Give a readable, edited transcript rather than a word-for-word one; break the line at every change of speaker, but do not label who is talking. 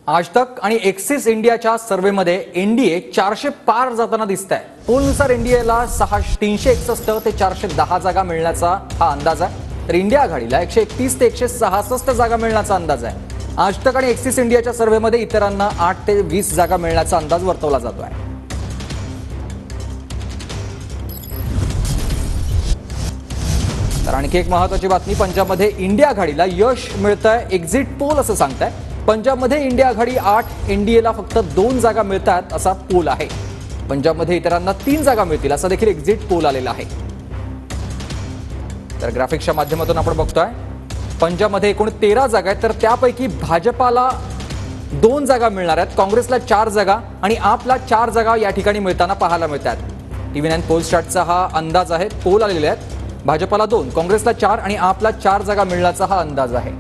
आज तक आणि एक्सिस इंडियाच्या सर्व्हेमध्ये एनडीए 400 पार जाताना दिसत आहे। पोलनुसार एनडीएला 361 ते 410 जागा मिळण्याचा हा अंदाज आहे, तर इंडिया आघाडीला 131 ते 166 जागा मिळण्याचा अंदाज आहे। आज तक आणि एक्सिस इंडियाच्या सर्व्हेमध्ये इतरांना 8 ते 20 जागा मिळण्याचा अंदाज वर्तवला जातो आहे। तर आणखी एक महत्त्वाची बातमी, पंजाबमध्ये इंडिया आघाडीला यश मिळतंय, एक्झिट पोल असं सांगताय। पंजाबमध्ये इंडिया आघाडी 8, एनडीएला फक्त 2 जागा मिळतात असा पोल आहे। पंजाबमध्ये इतरांना 3 जागा मिळतील असा देखील एक्झिट पोल आलेला आहे। तर ग्राफिक्सच्या माध्यमातून आपण बघतोय, पंजाबमध्ये एकूण 13 जागा आहेत, तर त्यापैकी भाजपाला 2 जागा मिळणार आहेत, काँग्रेसला 4 जागा आणि आपला 4 जागा या ठिकाणी मिळताना पाहायला मिळतात। TV9 पोलस्टार्टचा हा अंदाज आहे, पोल आलेले आहेत। भाजपाला 2, काँग्रेसला 4 आणि आपला 4 जागा मिळण्याचा हा अंदाज आहे।